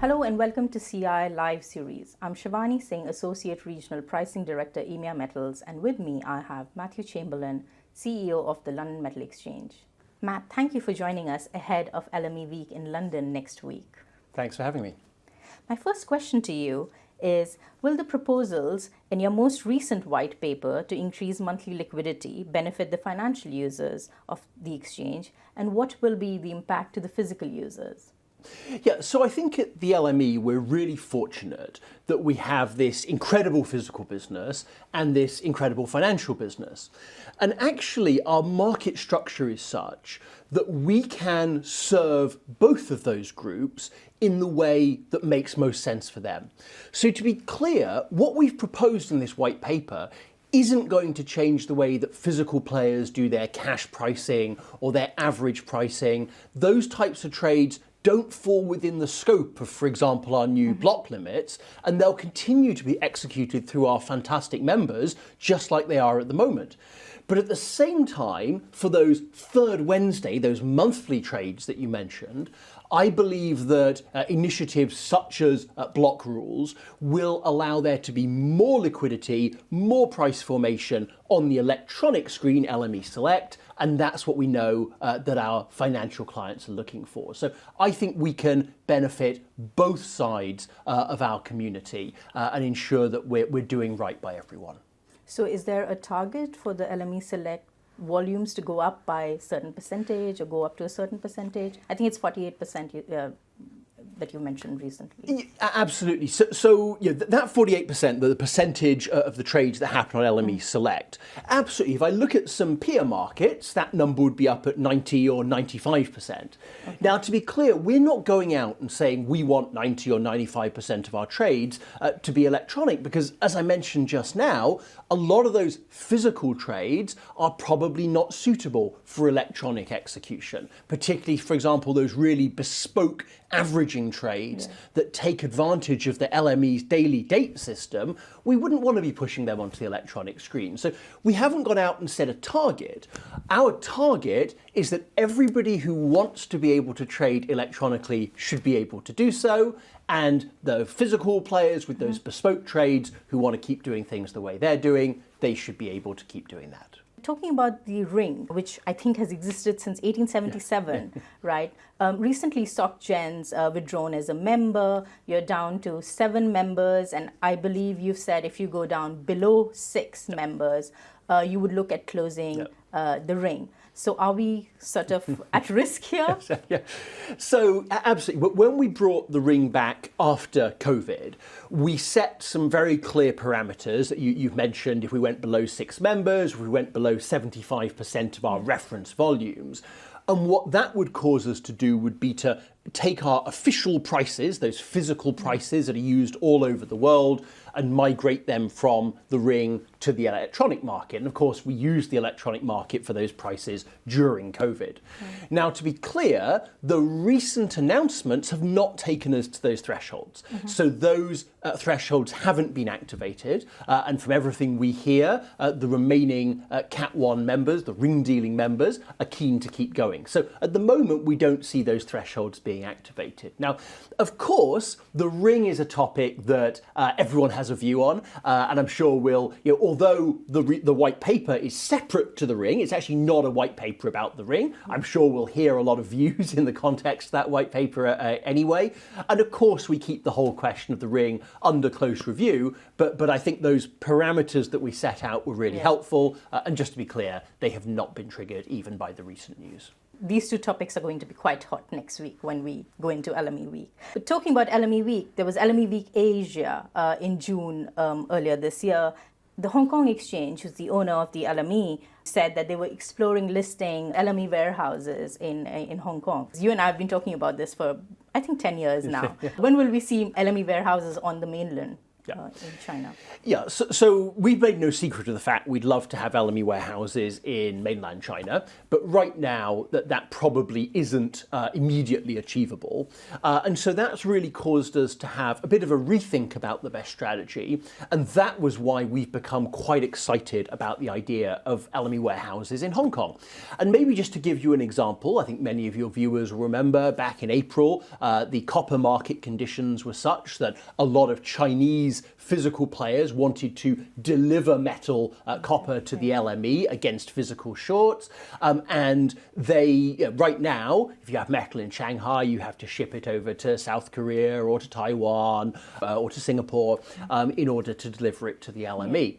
Hello and welcome to CI Live Series. I'm Shivani Singh, Associate Regional Pricing Director, EMEA-Metals, and with me I have Matthew Chamberlain, CEO of the London Metal Exchange. Matt, thank you for joining us ahead of LME Week in London next week. Thanks for having me. My first question to you is, will the proposals in your most recent white paper to increase monthly liquidity benefit the financial users of the exchange, and what will be the impact to the physical users? Yeah, so I think at the LME we're really fortunate that we have this incredible physical business and this incredible financial business. And actually our market structure is such that we can serve both of those groups in the way that makes most sense for them. So to be clear, what we've proposed in this white paper isn't going to change the way that physical players do their cash pricing or their average pricing. Those types of trades don't fall within the scope of, for example, our new block limits, and they'll continue to be executed through our fantastic members, just like they are at the moment. But at the same time, for those third Wednesday, those monthly trades that you mentioned, I believe that initiatives such as block rules will allow there to be more liquidity, more price formation on the electronic screen, LME Select, and that's what we know that our financial clients are looking for. So I think we can benefit both sides of our community and ensure that we're doing right by everyone. So is there a target for the LME Select volumes to go up by a certain percentage or go up to a certain percentage? I think it's 48% that you mentioned recently. Yeah, absolutely. So yeah, that 48%, the percentage of the trades that happen on LME Select, absolutely. If I look at some peer markets, that number would be up at 90 or 95%. Okay. Now, to be clear, we're not going out and saying we want 90 or 95% of our trades to be electronic, because as I mentioned just now, a lot of those physical trades are probably not suitable for electronic execution, particularly, for example, those really bespoke averaging trades that take advantage of the LME's daily date system. We wouldn't want to be pushing them onto the electronic screen. So we haven't gone out and set a target. Our target is that everybody who wants to be able to trade electronically should be able to do so, and the physical players with those bespoke trades who want to keep doing things the way they're doing, they should be able to keep doing that. Talking about the ring, which I think has existed since 1877, right? Recently, SocGen's withdrawn as a member. You're down to 7 members, and I believe you've said if you go down below 6 members, you would look at closing the ring. So are we sort of at risk here? Yeah. So absolutely. But when we brought the ring back after COVID, we set some very clear parameters that you've mentioned. If we went below 6 members, if we went below 75% of our reference volumes. And what that would cause us to do would be to take our official prices, those physical prices that are used all over the world, and migrate them from the ring to the electronic market. And of course, we used the electronic market for those prices during COVID. Now, to be clear, the recent announcements have not taken us to those thresholds. So those thresholds haven't been activated. And from everything we hear, the remaining Cat 1 members, the ring dealing members, are keen to keep going. So at the moment, we don't see those thresholds being activated. Now, of course, the ring is a topic that everyone has a view on, and I'm sure we'll, although the white paper is separate to the ring, it's actually not a white paper about the ring. I'm sure we'll hear a lot of views in the context of that white paper anyway. And of course, we keep the whole question of the ring under close review, but I think those parameters that we set out were really helpful. And just to be clear, they have not been triggered even by the recent news. These two topics are going to be quite hot next week when we go into LME Week. But talking about LME Week, there was LME Week Asia in June earlier this year. The Hong Kong Exchange, who's the owner of the LME, said that they were exploring listing LME warehouses in Hong Kong. You and I have been talking about this for, I think, 10 years now. When will we see LME warehouses on the mainland? in China. Yeah, so we've made no secret of the fact we'd love to have LME warehouses in mainland China, but right now that probably isn't immediately achievable. And so that's really caused us to have a bit of a rethink about the best strategy. And that was why we've become quite excited about the idea of LME warehouses in Hong Kong. And maybe just to give you an example, I think many of your viewers will remember back in April, the copper market conditions were such that a lot of Chinese physical players wanted to deliver metal copper to the LME against physical shorts. And they, right now, if you have metal in Shanghai, you have to ship it over to South Korea or to Taiwan or to Singapore in order to deliver it to the LME.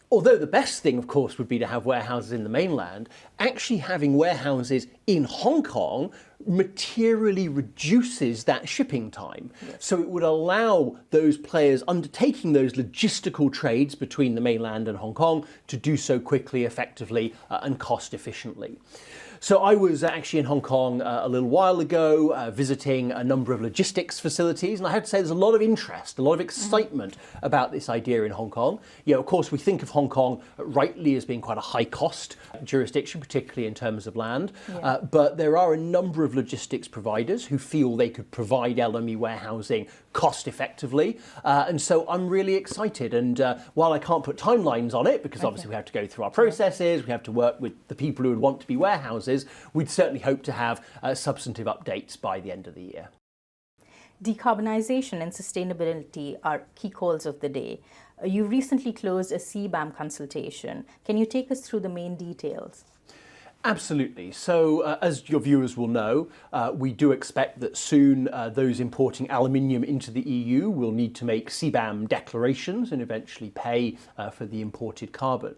Although the best thing, of course, would be to have warehouses in the mainland, actually having warehouses in Hong Kong materially reduces that shipping time. Yes. So it would allow those players undertaking those logistical trades between the mainland and Hong Kong to do so quickly, effectively, and cost efficiently. So I was actually in Hong Kong a little while ago, visiting a number of logistics facilities, and I have to say there's a lot of interest, a lot of excitement about this idea in Hong Kong. You know, of course, we think of Hong Kong rightly as being quite a high-cost jurisdiction, particularly in terms of land, but there are a number of logistics providers who feel they could provide LME warehousing cost-effectively, and so I'm really excited. And while I can't put timelines on it, because obviously we have to go through our processes, we have to work with the people who would want to be warehouses, we'd certainly hope to have substantive updates by the end of the year. Decarbonisation and sustainability are key calls of the day. You recently closed a CBAM consultation. Can you take us through the main details? Absolutely. So as your viewers will know, we do expect that soon those importing aluminium into the EU will need to make CBAM declarations and eventually pay for the imported carbon.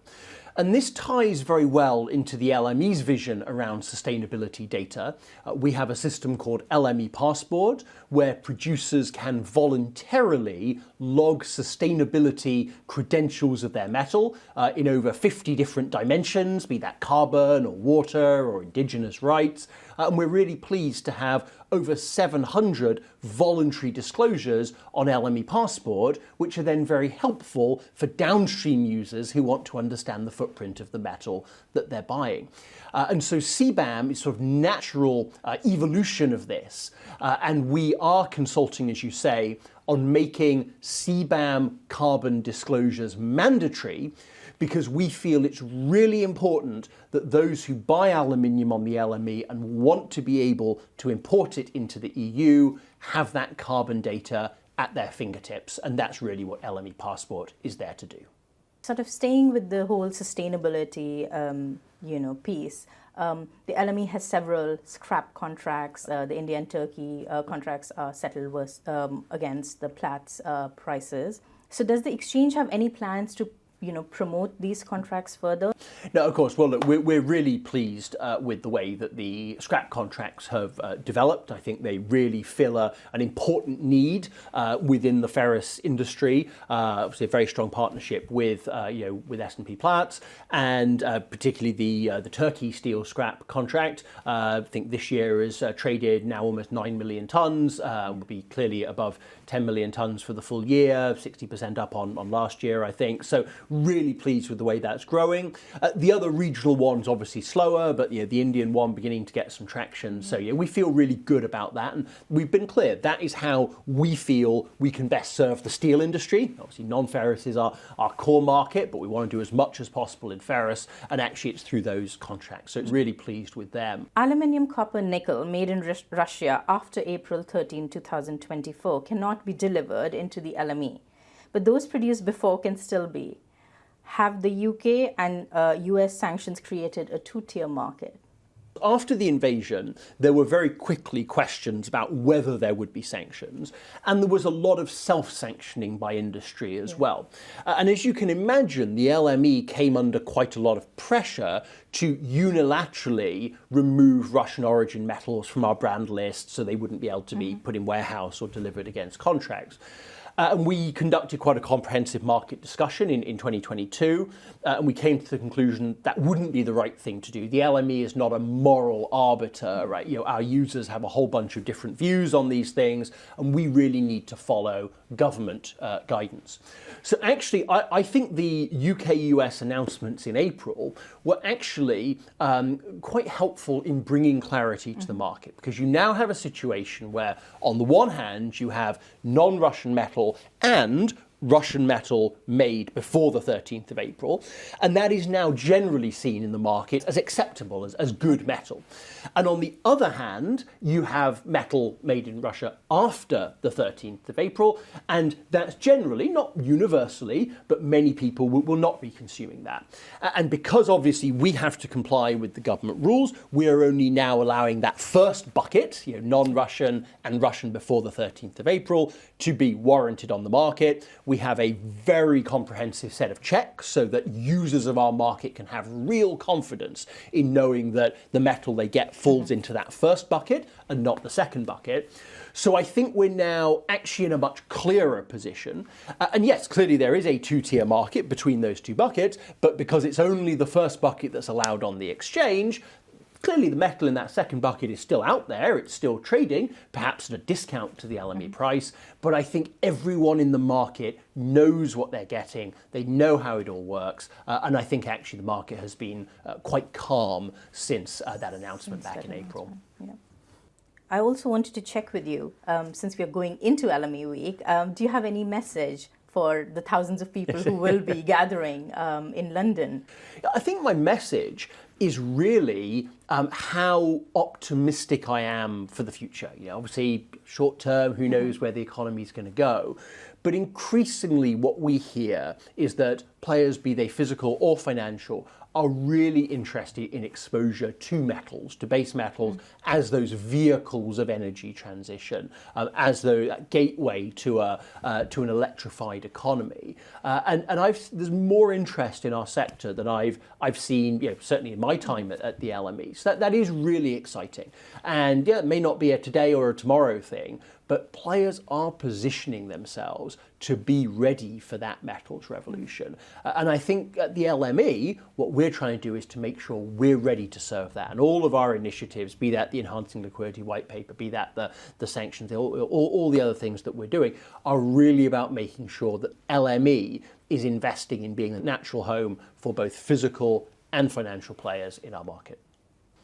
And this ties very well into the LME's vision around sustainability data. We have a system called LME Passport, where producers can voluntarily log sustainability credentials of their metal in over 50 different dimensions, be that carbon or water or indigenous rights. And we're really pleased to have over 700 voluntary disclosures on LME Passport, which are then very helpful for downstream users who want to understand the footprint of the metal that they're buying. And so CBAM is sort of natural evolution of this. And we are consulting, as you say, on making CBAM carbon disclosures mandatory, because we feel it's really important that those who buy aluminium on the LME and want to be able to import it into the EU have that carbon data at their fingertips. And that's really what LME Passport is there to do. Sort of staying with the whole sustainability piece, the LME has several scrap contracts. The India and Turkey contracts are settled against the Platts prices. So does the exchange have any plans to promote these contracts further? No, of course. Well, look, we're really pleased with the way that the scrap contracts have developed. I think they really fill an important need within the ferrous industry. Obviously, a very strong partnership with with S&P Platts, and particularly the Turkey steel scrap contract. I think this year is traded now almost 9 million tons. Will be clearly above 10 million tons for the full year, 60% up on last year, I think. So really pleased with the way that's growing. The other regional ones obviously slower, but the Indian one beginning to get some traction. So we feel really good about that, and we've been clear that is how we feel we can best serve the steel industry. Obviously, non-ferrous is our core market, but we want to do as much as possible in ferrous, and actually it's through those contracts. So it's really pleased with them. Aluminium, copper, nickel made in Russia after April 13, 2024 cannot be delivered into the LME, but those produced before can still be. Have the UK and US sanctions created a two-tier market? After the invasion, there were very quickly questions about whether there would be sanctions, and there was a lot of self-sanctioning by industry as well. And as you can imagine, the LME came under quite a lot of pressure to unilaterally remove Russian origin metals from our brand list so they wouldn't be able to be put in warehouse or delivered against contracts. And we conducted quite a comprehensive market discussion in 2022, and we came to the conclusion that wouldn't be the right thing to do. The LME is not a moral arbiter, right? Our users have a whole bunch of different views on these things, and we really need to follow government guidance. So actually, I think the UK-US announcements in April were actually quite helpful in bringing clarity to the market, because you now have a situation where, on the one hand, you have non-Russian metal and Russian metal made before the 13th of April, and that is now generally seen in the market as acceptable, as good metal. And on the other hand, you have metal made in Russia after the 13th of April, and that's generally, not universally, but many people will not be consuming that. And because obviously we have to comply with the government rules, we are only now allowing that first bucket, non-Russian and Russian before the 13th of April, to be warranted on the market. We have a very comprehensive set of checks so that users of our market can have real confidence in knowing that the metal they get falls into that first bucket and not the second bucket. So I think we're now actually in a much clearer position. And yes, clearly there is a two-tier market between those two buckets, but because it's only the first bucket that's allowed on the exchange, clearly the metal in that second bucket is still out there, it's still trading, perhaps at a discount to the LME price, but I think everyone in the market knows what they're getting, they know how it all works, and I think actually the market has been quite calm since that announcement back in April. Yeah. I also wanted to check with you, since we are going into LME week, do you have any message for the thousands of people who will be gathering in London? I think my message is really how optimistic I am for the future. Obviously, short term, who knows where the economy is going to go. But increasingly what we hear is that players, be they physical or financial, are really interested in exposure to metals, to base metals, as those vehicles of energy transition, as the gateway to an electrified economy. And there's more interest in our sector than I've seen, certainly in my time at the LME. So that is really exciting. And yeah, it may not be a today or a tomorrow thing, but players are positioning themselves to be ready for that metals revolution. And I think at the LME, what we're trying to do is to make sure we're ready to serve that. And all of our initiatives, be that the Enhancing Liquidity White Paper, be that the sanctions, all the other things that we're doing, are really about making sure that LME is investing in being a natural home for both physical and financial players in our market.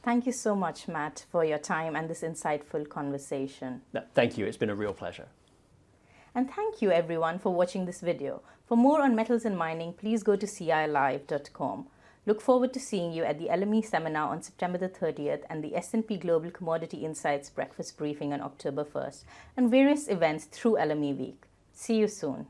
Thank you so much, Matt, for your time and this insightful conversation. No, thank you. It's been a real pleasure. And thank you, everyone, for watching this video. For more on metals and mining, please go to cilive.com. Look forward to seeing you at the LME seminar on September the 30th and the S&P Global Commodity Insights breakfast briefing on October 1st, and various events through LME Week. See you soon.